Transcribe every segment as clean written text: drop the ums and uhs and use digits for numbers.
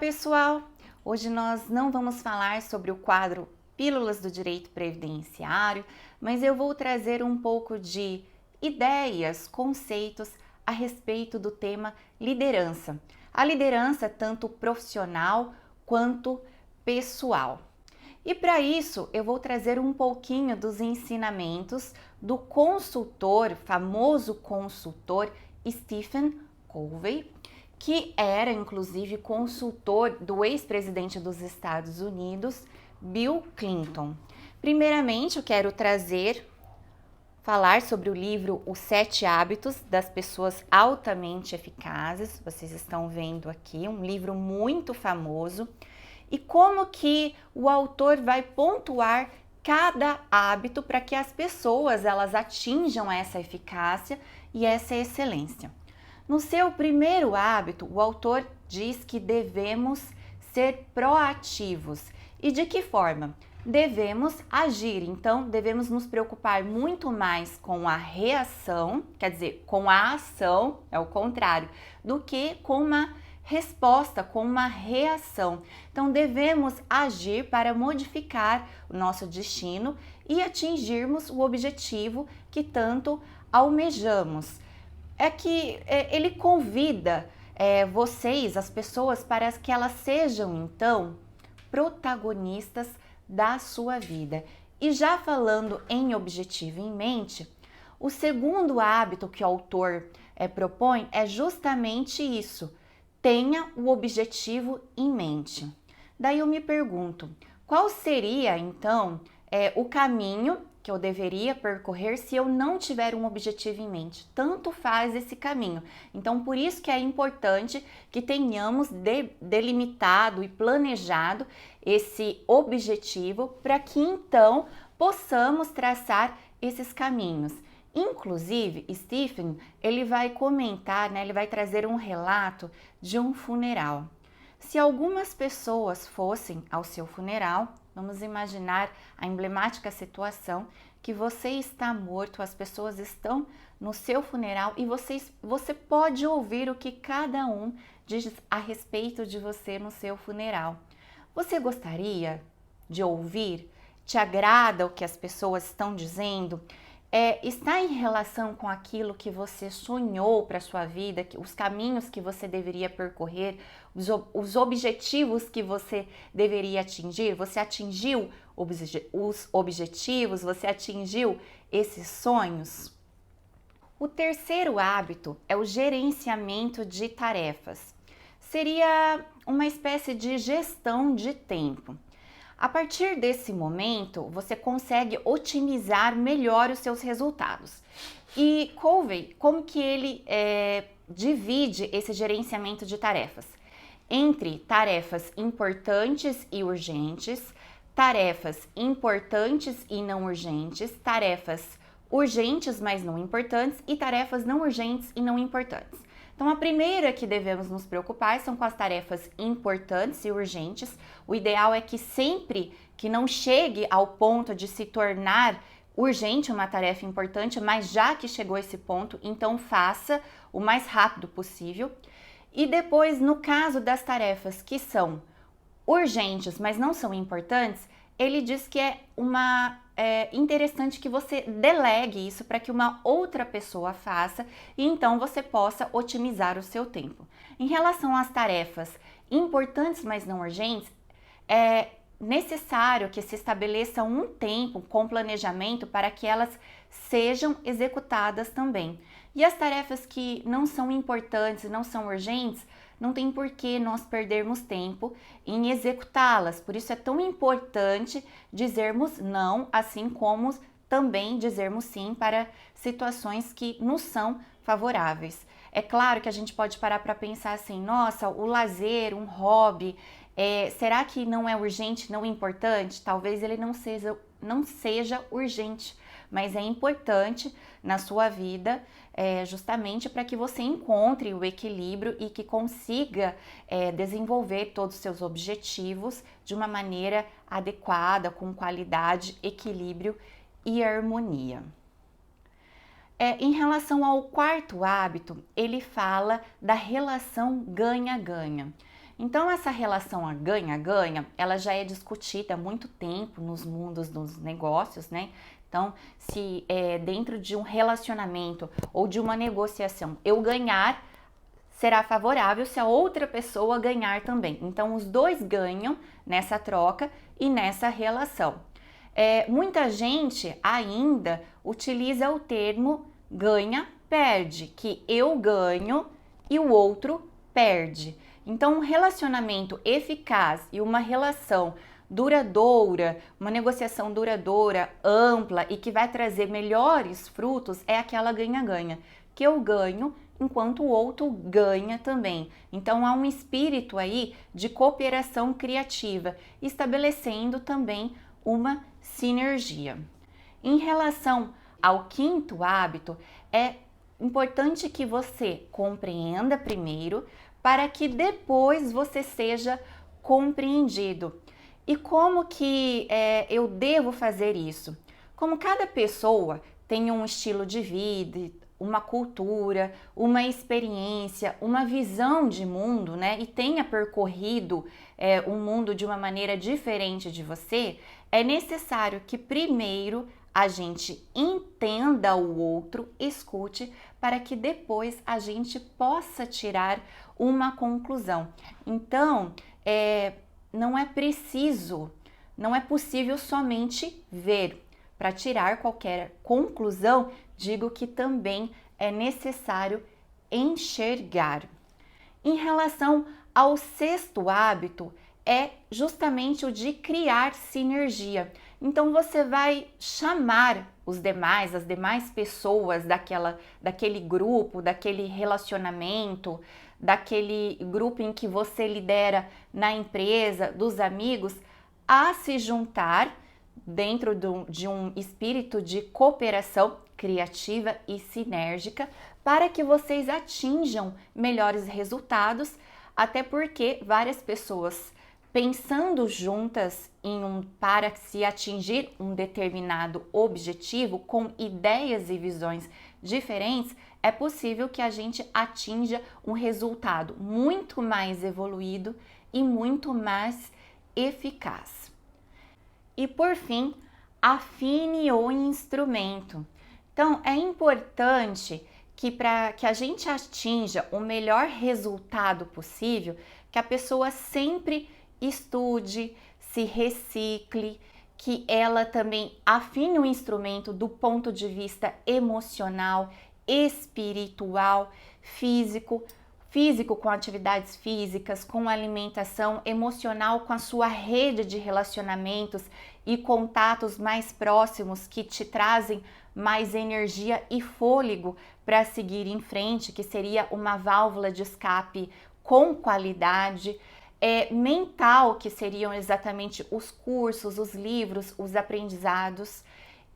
pessoal! Hoje nós não vamos falar sobre o quadro Pílulas do Direito Previdenciário, mas eu vou trazer um pouco de ideias, conceitos a respeito do tema liderança. A liderança tanto profissional quanto pessoal. E para isso eu vou trazer um pouquinho dos ensinamentos do consultor, famoso consultor Stephen Covey, que era inclusive consultor do ex-presidente dos Estados Unidos, Bill Clinton. Primeiramente, eu quero falar sobre o livro Os 7 Hábitos das Pessoas Altamente Eficazes. Vocês estão vendo aqui, um livro muito famoso. E como que o autor vai pontuar cada hábito para que as pessoas elas atinjam essa eficácia e essa excelência. No seu primeiro hábito, o autor diz que devemos ser proativos. E de que forma? Devemos agir, então devemos nos preocupar muito mais com a reação, quer dizer, com a ação, é o contrário, do que com uma resposta, com uma reação. Então devemos agir para modificar o nosso destino e atingirmos o objetivo que tanto almejamos. É que ele convida vocês, as pessoas, para que elas sejam então protagonistas da sua vida. E já falando em objetivo em mente, o segundo hábito que o autor propõe é justamente isso: tenha o objetivo em mente. Daí eu me pergunto, qual seria então o caminho que eu deveria percorrer se eu não tiver um objetivo em mente? Tanto faz esse caminho. Então, por isso que é importante que tenhamos delimitado e planejado esse objetivo para que então possamos traçar esses caminhos. Inclusive, Stephen, ele vai comentar, ele vai trazer um relato de um funeral. Se algumas pessoas fossem ao seu funeral, vamos imaginar a emblemática situação que você está morto, as pessoas estão no seu funeral e você pode ouvir o que cada um diz a respeito de você no seu funeral. Você gostaria de ouvir? Te agrada o que as pessoas estão dizendo? Está em relação com aquilo que você sonhou para a sua vida, os caminhos que você deveria percorrer, os objetivos que você deveria atingir? Você atingiu os objetivos? Você atingiu esses sonhos? O terceiro hábito é o gerenciamento de tarefas. Seria uma espécie de gestão de tempo. A partir desse momento, você consegue otimizar melhor os seus resultados. E Covey, como que ele divide esse gerenciamento de tarefas? Entre tarefas importantes e urgentes, tarefas importantes e não urgentes, tarefas urgentes, mas não importantes, e tarefas não urgentes e não importantes. Então, a primeira que devemos nos preocupar são com as tarefas importantes e urgentes. O ideal é que sempre que não chegue ao ponto de se tornar urgente uma tarefa importante, mas já que chegou a esse ponto, então faça o mais rápido possível. E depois, no caso das tarefas que são urgentes, mas não são importantes, ele diz que é interessante que você delegue isso para que uma outra pessoa faça e então você possa otimizar o seu tempo. Em relação às tarefas importantes, mas não urgentes, é necessário que se estabeleça um tempo com planejamento para que elas sejam executadas também. E as tarefas que não são importantes e não são urgentes, não tem por que nós perdermos tempo em executá-las. Por isso é tão importante dizermos não, assim como também dizermos sim para situações que nos são favoráveis. É claro que a gente pode parar para pensar assim, nossa, o lazer, um hobby, será que não é urgente, não é importante? Talvez ele não seja urgente, mas é importante na sua vida justamente para que você encontre o equilíbrio e que consiga desenvolver todos os seus objetivos de uma maneira adequada, com qualidade, equilíbrio e harmonia. Em relação ao quarto hábito, ele fala da relação ganha-ganha. Então essa relação a ganha-ganha, ela já é discutida há muito tempo nos mundos dos negócios, né? Então, se dentro de um relacionamento ou de uma negociação eu ganhar, será favorável se a outra pessoa ganhar também. Então, os dois ganham nessa troca e nessa relação. Muita gente ainda utiliza o termo ganha-perde, que eu ganho e o outro perde. Então, um relacionamento eficaz e uma relação duradoura, uma negociação duradoura, ampla e que vai trazer melhores frutos é aquela ganha-ganha, que eu ganho enquanto o outro ganha também. Então há um espírito aí de cooperação criativa, estabelecendo também uma sinergia. Em relação ao quinto hábito, é importante que você compreenda primeiro para que depois você seja compreendido. E como que eu devo fazer isso? Como cada pessoa tem um estilo de vida, uma cultura, uma experiência, uma visão de mundo, né? E tenha percorrido o mundo de uma maneira diferente de você, é necessário que primeiro a gente entenda o outro, escute, para que depois a gente possa tirar uma conclusão. Então, não é possível somente ver. Para tirar qualquer conclusão, digo que também é necessário enxergar. Em relação ao sexto hábito, é justamente o de criar sinergia. Então você vai chamar as demais pessoas daquele grupo, daquele relacionamento, daquele grupo em que você lidera na empresa, dos amigos, a se juntar dentro de um espírito de cooperação criativa e sinérgica para que vocês atinjam melhores resultados, até porque várias pessoas pensando juntas para se atingir um determinado objetivo com ideias e visões diferentes, é possível que a gente atinja um resultado muito mais evoluído e muito mais eficaz. E por fim, afine o instrumento. Então, é importante que para que a gente atinja o melhor resultado possível, que a pessoa sempre estude, se recicle, que ela também afine o instrumento do ponto de vista emocional, espiritual, físico com atividades físicas, com alimentação, emocional com a sua rede de relacionamentos e contatos mais próximos que te trazem mais energia e fôlego para seguir em frente, que seria uma válvula de escape com qualidade. Mental, que seriam exatamente os cursos, os livros, os aprendizados,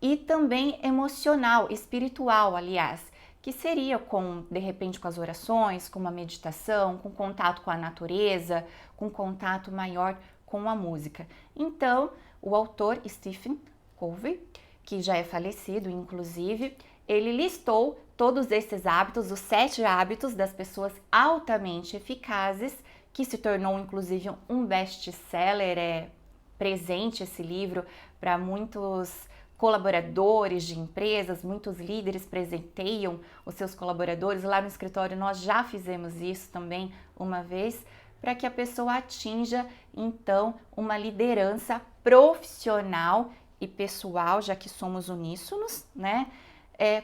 e também emocional, espiritual, aliás, que seria de repente com as orações, com uma meditação, com contato com a natureza, com contato maior com a música. Então, o autor Stephen Covey, que já é falecido, inclusive, ele listou todos esses hábitos, os 7 hábitos das pessoas altamente eficazes, que se tornou inclusive um best-seller, presente esse livro para muitos colaboradores de empresas, muitos líderes presenteiam os seus colaboradores. Lá no escritório nós já fizemos isso também uma vez, para que a pessoa atinja então uma liderança profissional e pessoal, já que somos uníssonos, né?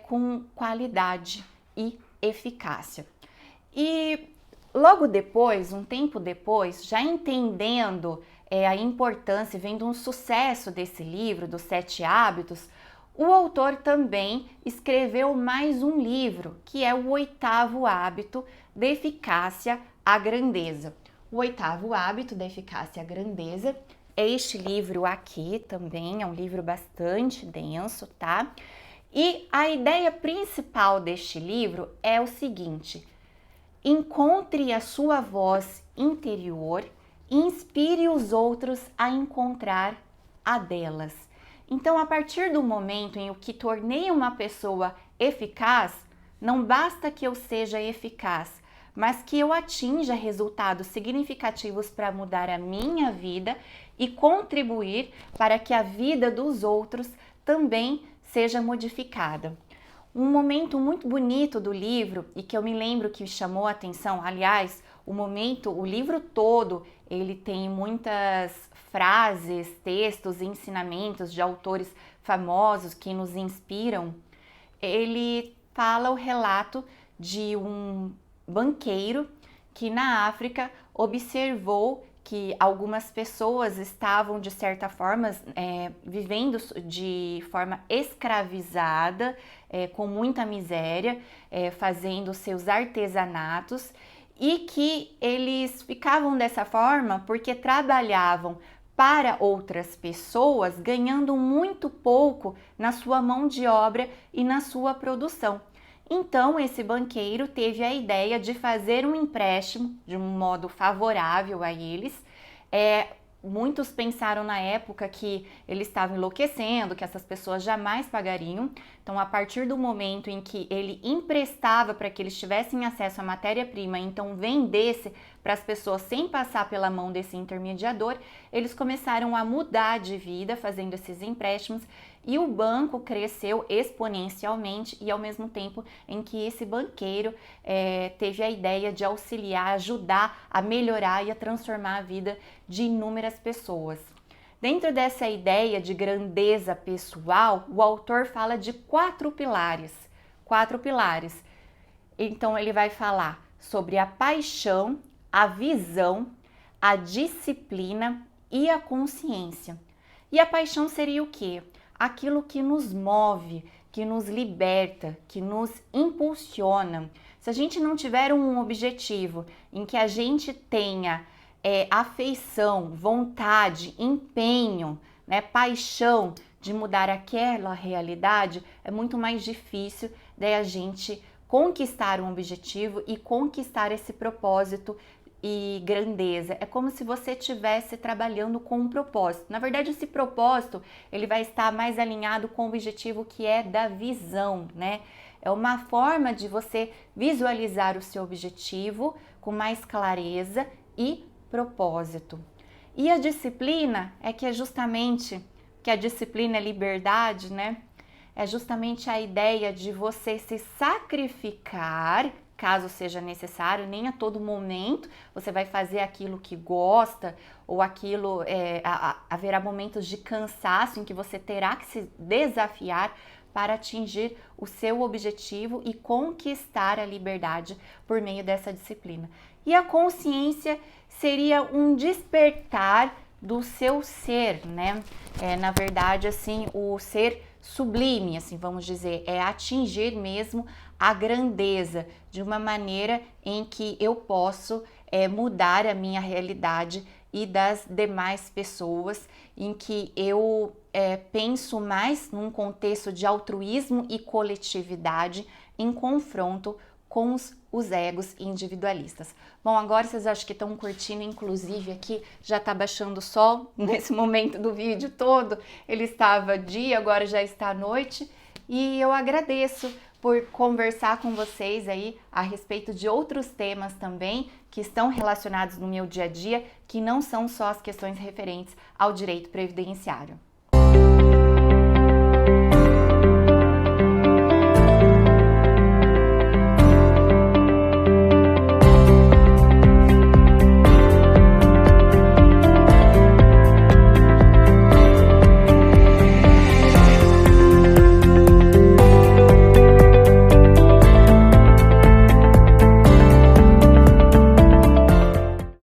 Com qualidade e eficácia. E logo depois, um tempo depois, já entendendo a importância, vendo um sucesso desse livro, dos 7 hábitos, o autor também escreveu mais um livro, que é o 8º hábito da eficácia à grandeza. O 8º hábito da eficácia à grandeza é este livro aqui também, é um livro bastante denso, tá? E a ideia principal deste livro é o seguinte: encontre a sua voz interior e inspire os outros a encontrar a delas. Então, a partir do momento em que tornei uma pessoa eficaz, não basta que eu seja eficaz, mas que eu atinja resultados significativos para mudar a minha vida e contribuir para que a vida dos outros também seja modificada. Um momento muito bonito do livro e que eu me lembro que chamou a atenção, aliás, o livro todo, ele tem muitas frases, textos, ensinamentos de autores famosos que nos inspiram. Ele fala o relato de um banqueiro que na África observou que algumas pessoas estavam, de certa forma, vivendo de forma escravizada, com muita miséria, fazendo seus artesanatos, e que eles ficavam dessa forma porque trabalhavam para outras pessoas, ganhando muito pouco na sua mão de obra e na sua produção. Então, esse banqueiro teve a ideia de fazer um empréstimo de um modo favorável a eles. Muitos pensaram na época que ele estava enlouquecendo, que essas pessoas jamais pagariam. Então, a partir do momento em que ele emprestava para que eles tivessem acesso à matéria-prima, então vendesse para as pessoas sem passar pela mão desse intermediador, eles começaram a mudar de vida fazendo esses empréstimos e o banco cresceu exponencialmente, e ao mesmo tempo em que esse banqueiro teve a ideia de auxiliar, ajudar a melhorar e a transformar a vida de inúmeras pessoas. Dentro dessa ideia de grandeza pessoal, o autor fala de 4 pilares. 4 pilares. Então ele vai falar sobre a paixão, a visão, a disciplina e a consciência. E a paixão seria o quê? Aquilo que nos move, que nos liberta, que nos impulsiona. Se a gente não tiver um objetivo em que a gente tenha afeição, vontade, empenho, né, paixão de mudar aquela realidade, é muito mais difícil a gente conquistar um objetivo e conquistar esse propósito e grandeza. É como se você estivesse trabalhando com um propósito. Na verdade, esse propósito, ele vai estar mais alinhado com o objetivo que é da visão, né? É uma forma de você visualizar o seu objetivo com mais clareza e propósito. E a disciplina é justamente que a disciplina é liberdade, né? É justamente a ideia de você se sacrificar, caso seja necessário. Nem a todo momento você vai fazer aquilo que gosta, ou aquilo, haverá momentos de cansaço em que você terá que se desafiar para atingir o seu objetivo e conquistar a liberdade por meio dessa disciplina. E a consciência seria um despertar do seu ser, né? Na verdade, assim, o ser sublime, assim, vamos dizer, é atingir mesmo a grandeza de uma maneira em que eu posso mudar a minha realidade e das demais pessoas, em que eu penso mais num contexto de altruísmo e coletividade em confronto com os egos individualistas. Bom, agora vocês acham que estão curtindo, inclusive aqui já está baixando o sol nesse momento do vídeo todo, ele estava dia, agora já está noite, e eu agradeço por conversar com vocês aí a respeito de outros temas também que estão relacionados no meu dia a dia, que não são só as questões referentes ao direito previdenciário.